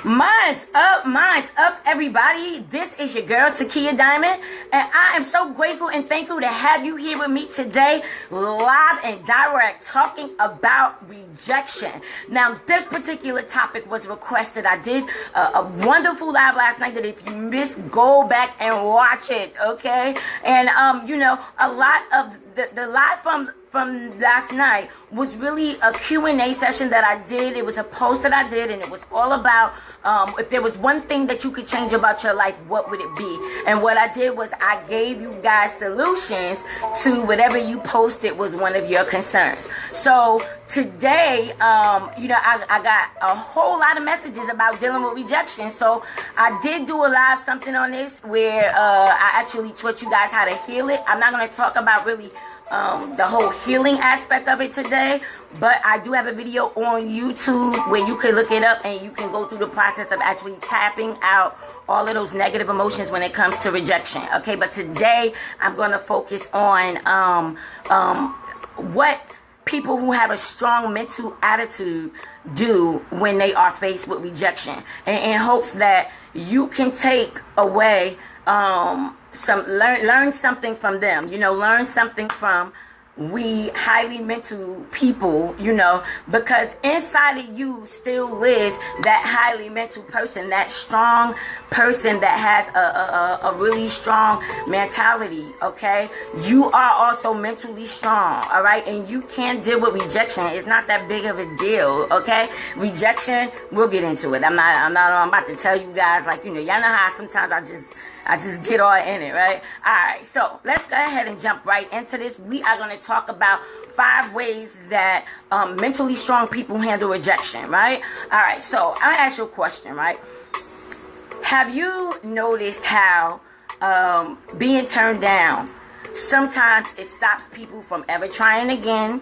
Mine's up, everybody. This is your girl, Takiyah Diamond, and I am so grateful and thankful to have you here with me today, live and direct, talking about rejection. Now, this particular topic was requested. I did a wonderful live last night that if you missed, go back and watch it, okay? And, a lot of the live from last night was really a Q&A session that I did. It was a post that I did, and it was all about if there was one thing that you could change about your life, what would it be? And what I did was I gave you guys solutions to whatever you posted was one of your concerns. So today, I got a whole lot of messages about dealing with rejection. So I did do a live something on this where I actually taught you guys how to heal it. I'm not going to talk about really the whole healing aspect of it today, but I do have a video on YouTube where you can look it up and you can go through the process of actually tapping out all of those negative emotions when it comes to rejection. Okay, but today I'm going to focus on what people who have a strong mental attitude do when they are faced with rejection, and in hopes that you can take away learn something from them, learn something from we highly mental people, because inside of you still lives that highly mental person, that strong person that has a really strong mentality, okay? You are also mentally strong, all right? And you can deal with rejection. It's not that big of a deal, okay? Rejection, we'll get into it. I'm about to tell you guys, y'all know how sometimes I just get all in it, right? All right, so let's go ahead and jump right into this. We are going to talk about 5 ways that mentally strong people handle rejection, right? All right, so I'm going to ask you a question, right? Have you noticed how being turned down, sometimes it stops people from ever trying again?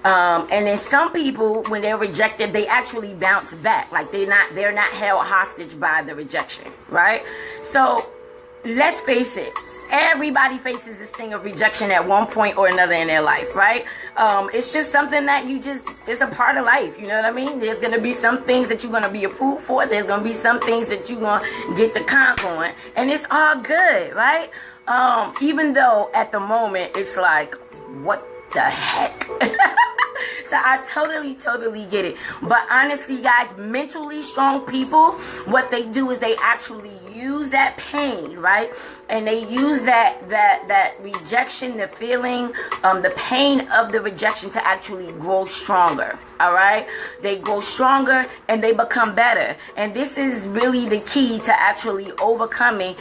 And then some people, when they're rejected, they actually bounce back. Like they're not held hostage by the rejection, right? So let's face it, everybody faces this thing of rejection at one point or another in their life, right? It's just something that it's a part of life, you know what I mean? There's going to be some things that you're going to be approved for. There's going to be some things that you're going to get the comp on, and it's all good, right? Even though at the moment it's like, what the heck? So I totally get it. But honestly, guys, mentally strong people, what they do is they actually use that pain, right? And they use that rejection, the feeling, the pain of the rejection to actually grow stronger, all right? They grow stronger and they become better. And this is really the key to actually overcoming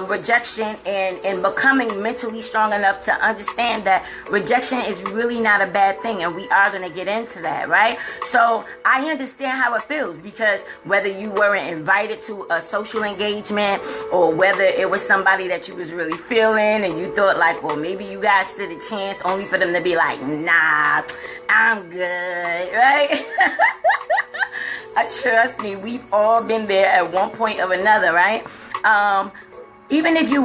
rejection and becoming mentally strong enough to understand that rejection is really not a bad thing. And we are going to get into that, right? So I understand how it feels, because whether you weren't invited to a social engagement or whether it was somebody that you was really feeling and you thought like, well, maybe you guys stood a chance, only for them to be like, nah, I'm good, right? Trust me, we've all been there at one point or another, right? Even if you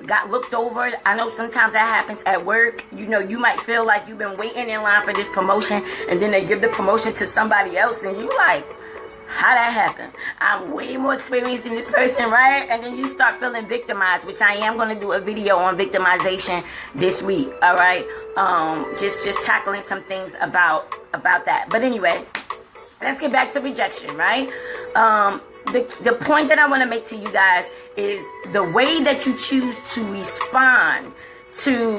got looked over, I know sometimes that happens at work. You might feel like you've been waiting in line for this promotion, and then they give the promotion to somebody else, and you like, how that happened? I'm way more experienced than this person, right? And then you start feeling victimized, which I am going to do a video on victimization this week, all right? Just tackling some things about that. But anyway, let's get back to rejection, right? The point that I want to make to you guys is the way that you choose to respond to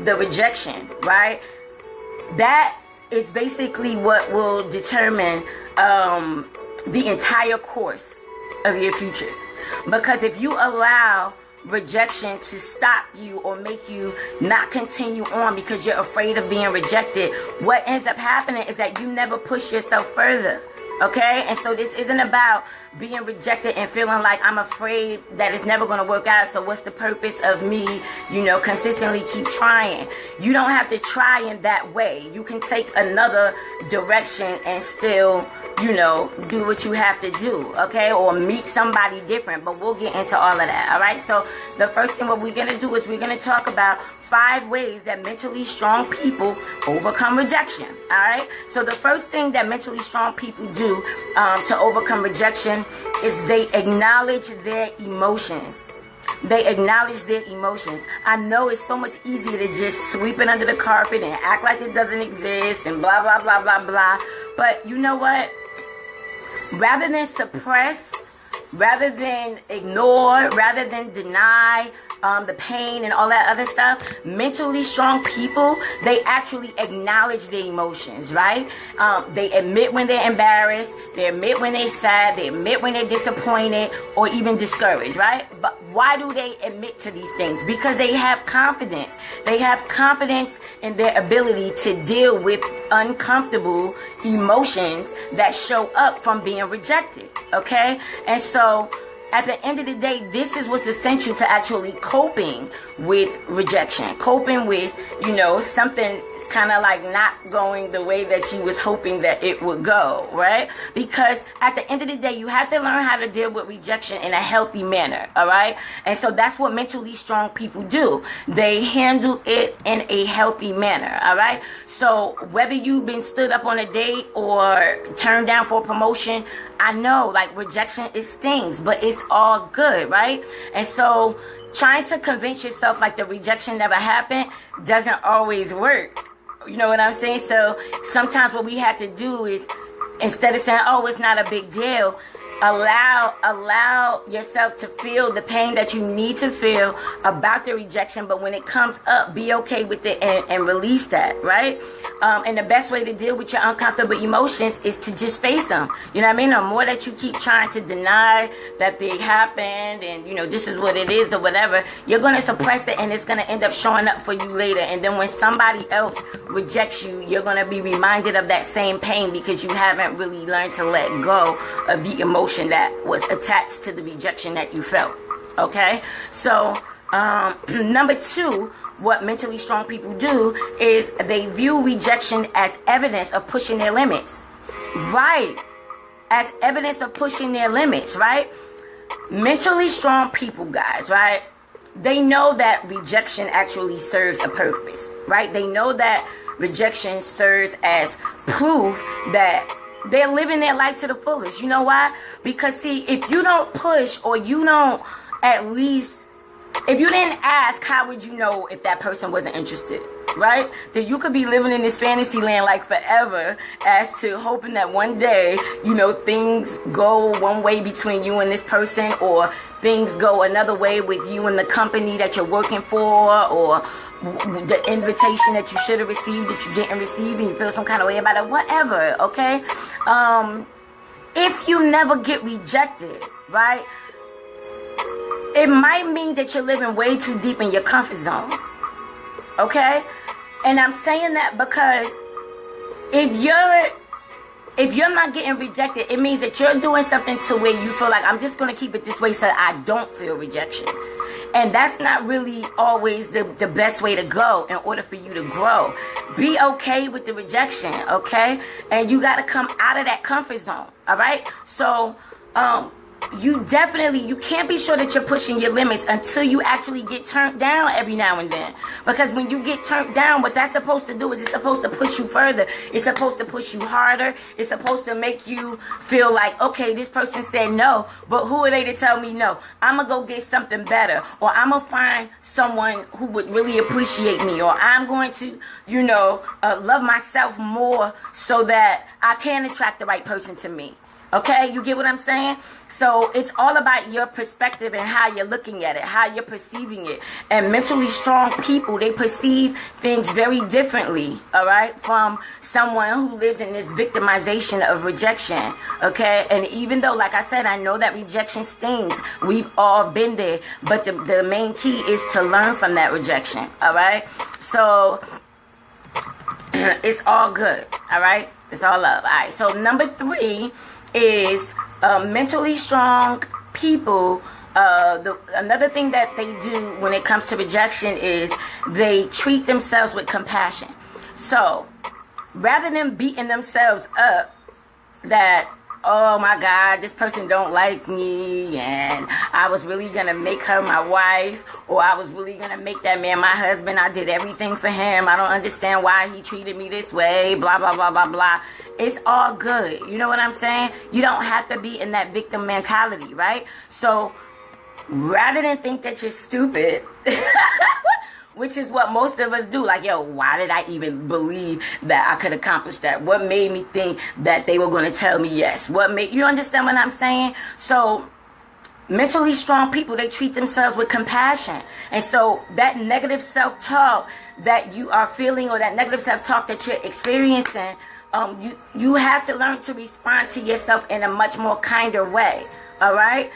the rejection, right? That is basically what will determine the entire course of your future. Because if you allow rejection to stop you or make you not continue on because you're afraid of being rejected, what ends up happening is that you never push yourself further, okay? And so this isn't about being rejected and feeling like I'm afraid that it's never going to work out, so what's the purpose of me, consistently keep trying. You don't have to try in that way. You can take another direction and still, do what you have to do, okay? Or meet somebody different, but we'll get into all of that, all right? So the first thing what we're going to do is we're going to talk about 5 ways that mentally strong people overcome rejection. All right. So the first thing that mentally strong people do to overcome rejection is they acknowledge their emotions. They acknowledge their emotions. I know it's so much easier to just sweep it under the carpet and act like it doesn't exist and blah, blah, blah, blah, blah. But you know what? Rather than suppress, rather than ignore, rather than deny the pain and all that other stuff, mentally strong people, they actually acknowledge their emotions, right? They admit when they're embarrassed, they admit when they're sad, they admit when they're disappointed or even discouraged, right? But why do they admit to these things? Because they have confidence. They have confidence in their ability to deal with uncomfortable emotions that show up from being rejected, okay? And so at the end of the day, this is what's essential to actually coping with rejection. Coping with, something kind of like not going the way that you was hoping that it would go, right? Because at the end of the day, you have to learn how to deal with rejection in a healthy manner, all right? And so that's what mentally strong people do. They handle it in a healthy manner, all right? So whether you've been stood up on a date or turned down for a promotion, I know, like, rejection, it stings, but it's all good, right? And so trying to convince yourself like the rejection never happened doesn't always work. You know what I'm saying? So sometimes what we have to do is, instead of saying, oh, it's not a big deal, allow yourself to feel the pain that you need to feel about the rejection. But when it comes up, be okay with it and release that, right? And the best way to deal with your uncomfortable emotions is to just face them. You know what I mean? The more that you keep trying to deny that they happened and, this is what it is or whatever, you're going to suppress it and it's going to end up showing up for you later. And then when somebody else rejects you, you're going to be reminded of that same pain because you haven't really learned to let go of the emotion that was attached to the rejection that you felt. Okay? So, number 2, what mentally strong people do is they view rejection as evidence of pushing their limits. Right. As evidence of pushing their limits, right? Mentally strong people, guys, right? They know that rejection actually serves a purpose, right? They know that rejection serves as proof that they're living their life to the fullest. You know why? Because, see, if you don't push or you don't at least, if you didn't ask, how would you know if that person wasn't interested, right? Then you could be living in this fantasy land like forever as to hoping that one day, things go one way between you and this person, or things go another way with you and the company that you're working for, or the invitation that you should have received that you didn't receive and you feel some kind of way about it, whatever, okay? If you never get rejected, right, it might mean that you're living way too deep in your comfort zone, okay? And I'm saying that because if you're not getting rejected, it means that you're doing something to where you feel like, I'm just going to keep it this way so I don't feel rejection. And that's not really always the best way to go in order for you to grow. Be okay with the rejection, okay? And you got to come out of that comfort zone, all right? So, you can't be sure that you're pushing your limits until you actually get turned down every now and then. Because when you get turned down, what that's supposed to do is it's supposed to push you further. It's supposed to push you harder. It's supposed to make you feel like, okay, this person said no, but who are they to tell me no? I'm going to go get something better. Or I'm going to find someone who would really appreciate me. Or I'm going to, love myself more so that I can attract the right person to me. Okay, you get what I'm saying? So it's all about your perspective and how you're looking at it, how you're perceiving it. And mentally strong people, they perceive things very differently, all right, from someone who lives in this victimization of rejection, okay? And even though, like I said, I know that rejection stings. We've all been there. But the main key is to learn from that rejection, all right? So it's all good, all right? It's all love, all right? So number 3 is mentally strong people. Another thing that they do when it comes to rejection is they treat themselves with compassion. So rather than beating themselves up that oh my God, this person don't like me, and I was really gonna make her my wife, or I was really gonna make that man my husband. I did everything for him. I don't understand why he treated me this way, blah, blah, blah, blah, blah. It's all good. You know what I'm saying? You don't have to be in that victim mentality, right? So rather than think that you're stupid, which is what most of us do. Like, yo, why did I even believe that I could accomplish that? What made me think that they were going to tell me yes? What made, you understand what I'm saying? So mentally strong people, they treat themselves with compassion. And so that negative self-talk that you are feeling, or that negative self-talk that you're experiencing, you have to learn to respond to yourself in a much more kinder way. All right?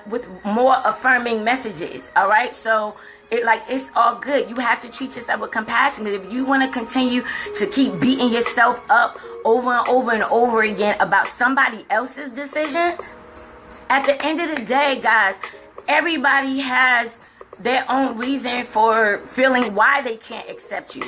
With more affirming messages. All right? So it's all good. You have to treat yourself with compassion. But if you want to continue to keep beating yourself up over and over and over again about somebody else's decision, at the end of the day, guys, everybody has their own reason for feeling why they can't accept you.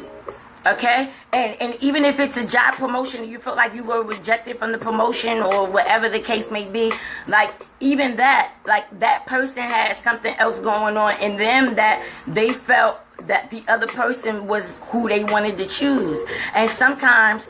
Okay? And even if it's a job promotion, you feel like you were rejected from the promotion, or whatever the case may be, like, even that, like, that person had something else going on in them that they felt that the other person was who they wanted to choose. And sometimes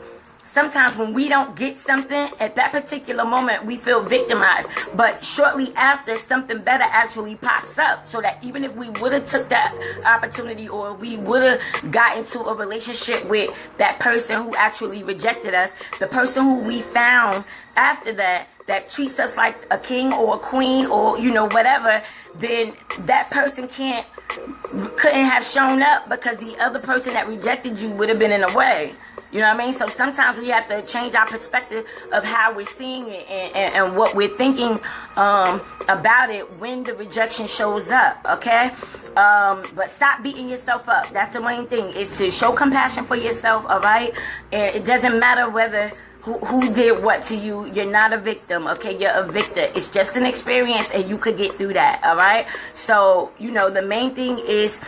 when we don't get something at that particular moment, we feel victimized. But shortly after, something better actually pops up. So that even if we would have took that opportunity, or we would have got into a relationship with that person who actually rejected us, the person who we found after that treats us like a king or a queen, or, you know, whatever, then that person couldn't have shown up, because the other person that rejected you would have been in the way. You know what I mean? So sometimes we have to change our perspective of how we're seeing it, and what we're thinking about it when the rejection shows up, okay? But stop beating yourself up. That's the main thing, is to show compassion for yourself, all right? And it doesn't matter whether who did what to you. You're not a victim, okay? You're a victor. It's just an experience, and you could get through that, all right? So, you know, the main thing is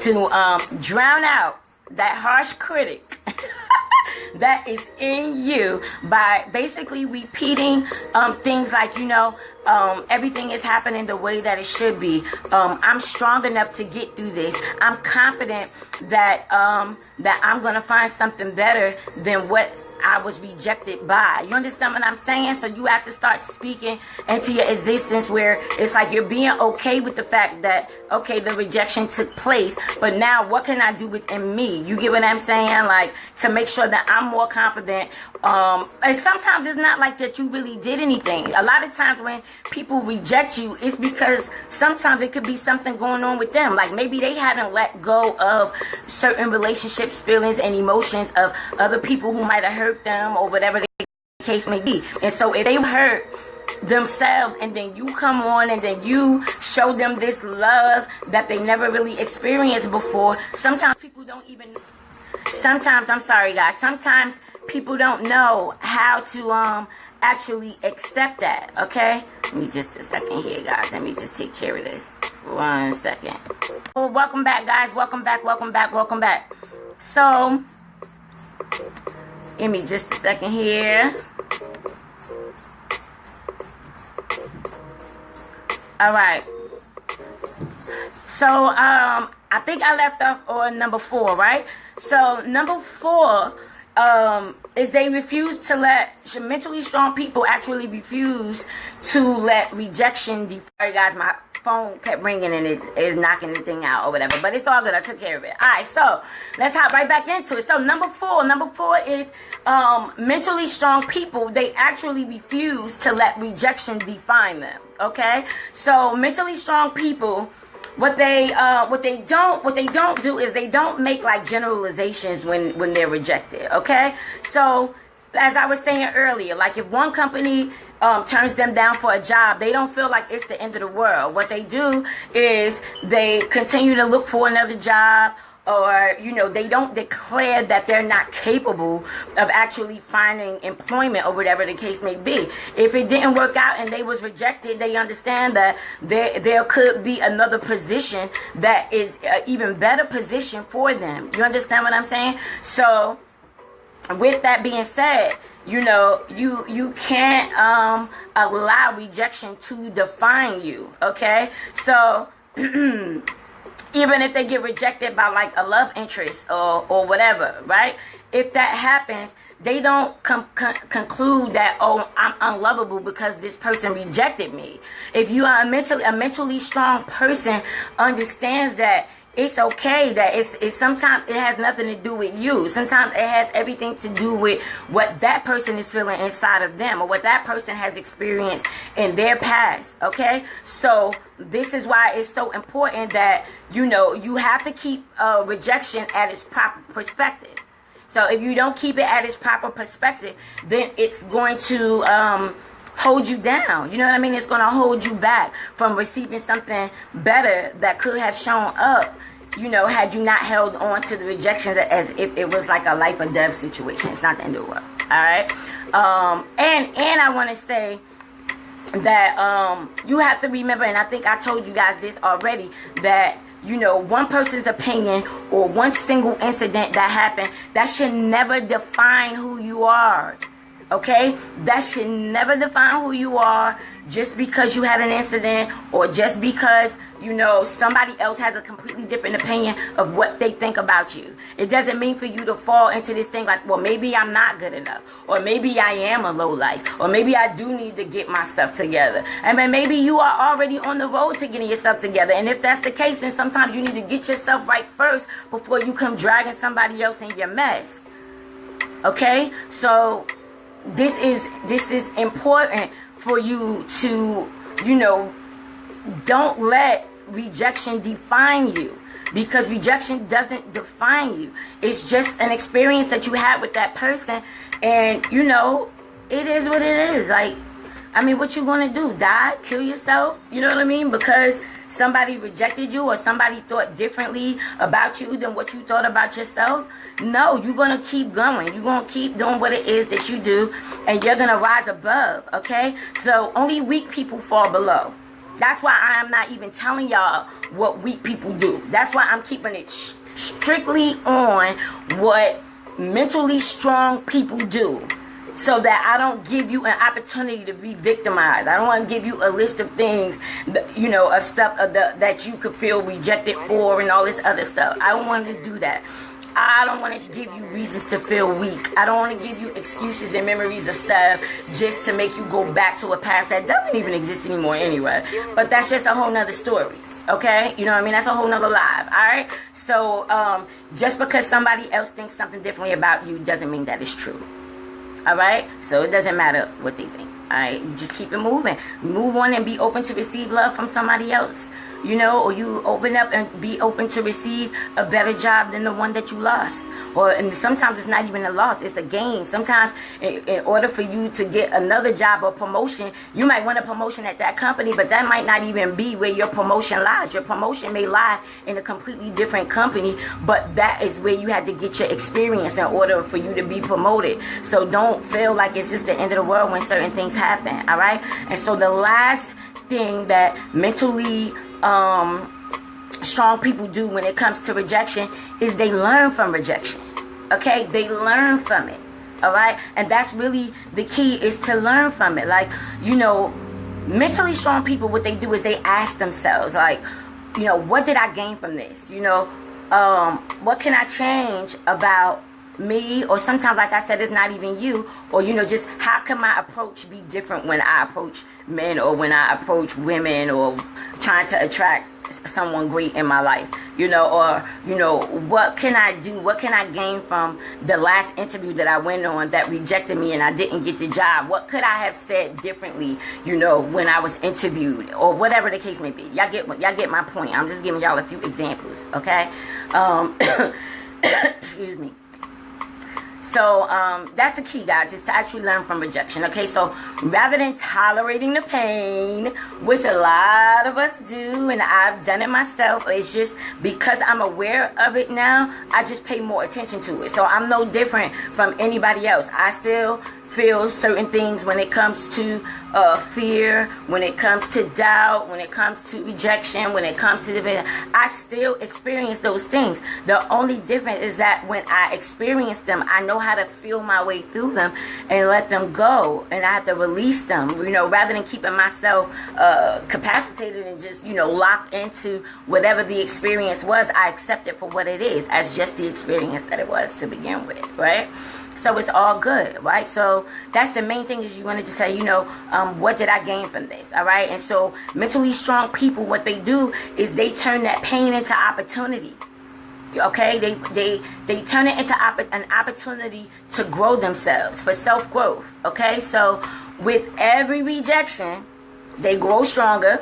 to drown out that harsh critic that is in you by basically repeating things like, you know, everything is happening the way that it should be. I'm strong enough to get through this. I'm confident that I'm gonna find something better than what I was rejected by. You understand what I'm saying? So you have to start speaking into your existence, where it's like you're being okay with the fact that, okay, the rejection took place, but now what can I do within me? You get what I'm saying? Like, to make sure that I'm more confident. And sometimes it's not like that you really did anything. A lot of times when people reject you, it's because sometimes it could be something going on with them. Like, maybe they haven't let go of certain relationships, feelings, and emotions of other people who might have hurt them, or whatever the case may be. And so if they hurt themselves, and then you come on and then you show them this love that they never really experienced before, sometimes people don't even, I'm sorry guys, sometimes people don't know how to actually accept that, okay? Let me just a second here, guys. Let me just take care of this. 1 second. Well, welcome back, guys. Welcome back. So, give me just a second here. All right. So, I think I left off on number 4, right? So, number 4 is they refuse to mentally strong people actually refuse to let rejection defer. Guys, my phone kept ringing and it is knocking the thing out or whatever, but it's all good. I took care of it. All right, so let's hop right back into it. So number four is mentally strong people, they actually refuse to let rejection define them. Okay, so mentally strong people, what they don't do is they don't make like generalizations when they're rejected. Okay, so as I was saying earlier, like if one company turns them down for a job, they don't feel like it's the end of the world. What they do is they continue to look for another job, or, you know, they don't declare that they're not capable of actually finding employment or whatever the case may be. If it didn't work out and they was rejected, they understand that there could be another position that is an even better position for them. You understand what I'm saying? So with that being said, You know, you can't allow rejection to define you, okay? So even if they get rejected by like a love interest or whatever, right? If that happens, they don't conclude that, oh, I'm unlovable because this person rejected me. If you are a mentally strong person, understands that it's okay, that it's sometimes it has nothing to do with you. Sometimes it has everything to do with what that person is feeling inside of them, or what that person has experienced in their past, okay? So this is why it's so important that, you know, you have to keep rejection at its proper perspective. So if you don't keep it at its proper perspective, then it's going to hold you down. You know what I mean? It's going to hold you back from receiving something better that could have shown up, you know, had you not held on to the rejections as if it was like a life or death situation. It's not the end of the world. All right. And I want to say that you have to remember, and I think I told you guys this already, that, you know, one person's opinion or one single incident that happened, that should never define who you are. Okay? That should never define who you are just because you had an incident, or just because, you know, somebody else has a completely different opinion of what they think about you. It doesn't mean for you to fall into this thing like, well, maybe I'm not good enough, or maybe I am a low life, or maybe I do need to get my stuff together. And then maybe you are already on the road to getting yourself together. And if that's the case, then sometimes you need to get yourself right first before you come dragging somebody else in your mess. Okay? So this is important for you to, you know, don't let rejection define you, because rejection doesn't define you. It's just an experience that you had with that person, and, you know, it is what it is. Like, I mean, what you gonna do? Die? Kill yourself? You know what I mean? Because somebody rejected you, or somebody thought differently about you than what you thought about yourself? No, you're going to keep going. You're going to keep doing what it is that you do, and you're going to rise above, okay? So only weak people fall below. That's why I'm not even telling y'all what weak people do. That's why I'm keeping it strictly on what mentally strong people do, so that I don't give you an opportunity to be victimized. I don't want to give you a list of things, you know, of stuff that you could feel rejected for and all this other stuff. I don't want to do that. I don't want to give you reasons to feel weak. I don't want to give you excuses and memories of stuff just to make you go back to a past that doesn't even exist anymore anyway. But that's just a whole nother story, okay? You know what I mean? That's a whole nother life, all right? So just because somebody else thinks something differently about you doesn't mean that it's true. Alright? So it doesn't matter what they think. Alright? You just keep it moving. Move on and be open to receive love from somebody else. You know, or you open up and be open to receive a better job than the one that you lost. And sometimes it's not even a loss, it's a gain. Sometimes in order for you to get another job or promotion, you might want a promotion at that company, but that might not even be where your promotion lies. Your promotion may lie in a completely different company, but that is where you had to get your experience in order for you to be promoted. So don't feel like it's just the end of the world when certain things happen, all right? And so the last thing that mentally strong people do when it comes to rejection is they learn from rejection. Okay, they learn from it. All right, and that's really the key, is to learn from it. Like, you know, mentally strong people, what they do is they ask themselves, like, you know, what did I gain from this? You know, what can I change about me? Or sometimes, like I said, it's not even you. Or, you know, just how can my approach be different when I approach men, or when I approach women, or trying to attract someone great in my life, you know? Or, you know, what can I do? What can I gain from the last interview that I went on that rejected me and I didn't get the job? What could I have said differently, you know, when I was interviewed, or whatever the case may be? Y'all get my point. I'm just giving y'all a few examples, okay? Excuse me. So that's the key, guys, is to actually learn from rejection. Okay, so rather than tolerating the pain, which a lot of us do, and I've done it myself, it's just because I'm aware of it now, I just pay more attention to it. So I'm no different from anybody else. I still feel certain things when it comes to fear, when it comes to doubt, when it comes to rejection, when it comes to division. I still experience those things. The only difference is that when I experience them, I know how to feel my way through them and let them go, and I have to release them, rather than keeping myself capacitated and just, locked into whatever the experience was. I accept it for what it is, as just the experience that it was to begin with, right? So it's all good, right? So that's the main thing, is you wanted to say, what did I gain from this, all right? And so mentally strong people, what they do is they turn that pain into opportunity, okay? They turn it into an opportunity to grow themselves, for self-growth, okay? So with every rejection, they grow stronger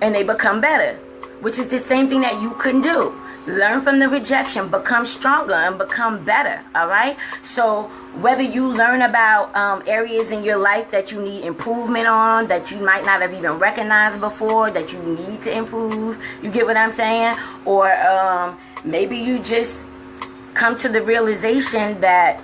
and they become better, which is the same thing that you can do. Learn from the rejection, become stronger, and become better, all right? So whether you learn about areas in your life that you need improvement on, that you might not have even recognized before, that you need to improve, you get what I'm saying? Or maybe you just come to the realization that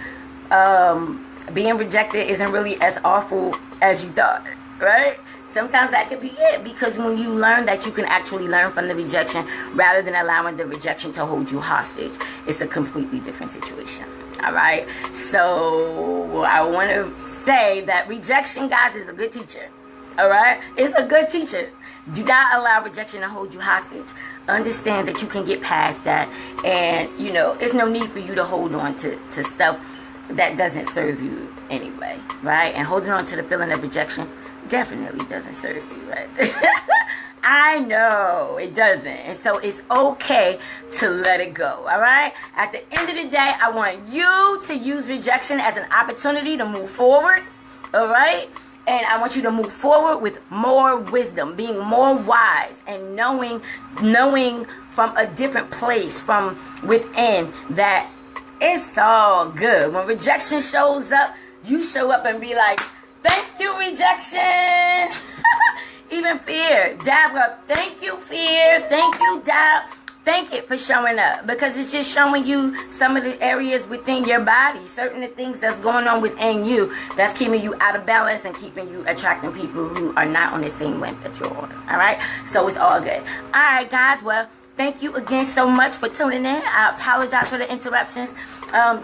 being rejected isn't really as awful as you thought, right? Sometimes that could be it, because when you learn that you can actually learn from the rejection rather than allowing the rejection to hold you hostage, it's a completely different situation. All right. So I want to say that rejection, guys, is a good teacher. All right. It's a good teacher. Do not allow rejection to hold you hostage. Understand that you can get past that. And, it's no need for you to hold on to stuff that doesn't serve you anyway. Right. And holding on to the feeling of rejection definitely doesn't serve you, right? I know it doesn't. And so it's okay to let it go, all right? At the end of the day, I want you to use rejection as an opportunity to move forward, all right? And I want you to move forward with more wisdom, being more wise, and knowing from a different place, from within, that it's all good. When rejection shows up, you show up and be like, thank you, rejection. Even fear. Doubt. Thank you, fear. Thank you, doubt. Thank it for showing up. Because it's just showing you some of the areas within your body. Certain things that's going on within you that's keeping you out of balance and keeping you attracting people who are not on the same length that you're on. Alright? So it's all good. Alright, guys. Well, thank you again so much for tuning in. I apologize for the interruptions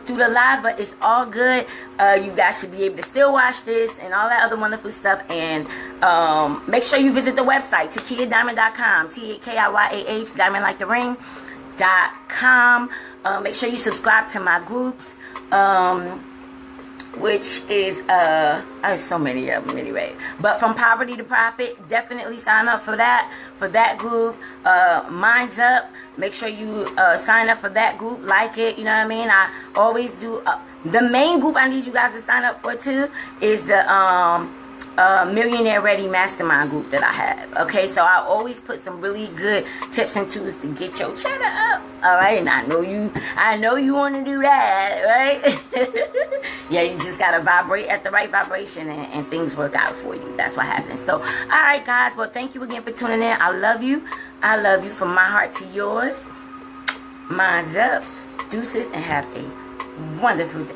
through the live, but it's all good. You guys should be able to still watch this and all that other wonderful stuff. And make sure you visit the website, TakiyahDiamond.com. TAKIYAH, diamond like the ring.com. Make sure you subscribe to my groups, which is there's so many of them anyway. But from poverty to profit, definitely sign up for that group. Mine's Up. Make sure you sign up for that group, like it, you know what I mean? I always do. The main group I need you guys to sign up for too is the Millionaire Ready Mastermind group that I have. Okay, so I always put some really good tips and tools to get your cheddar up. All right, and I know you want to do that, right? Yeah, you just gotta vibrate at the right vibration, and things work out for you. That's what happens. So, all right, guys. Well, thank you again for tuning in. I love you. I love you from my heart to yours. Mine's up. Deuces, and have a wonderful day.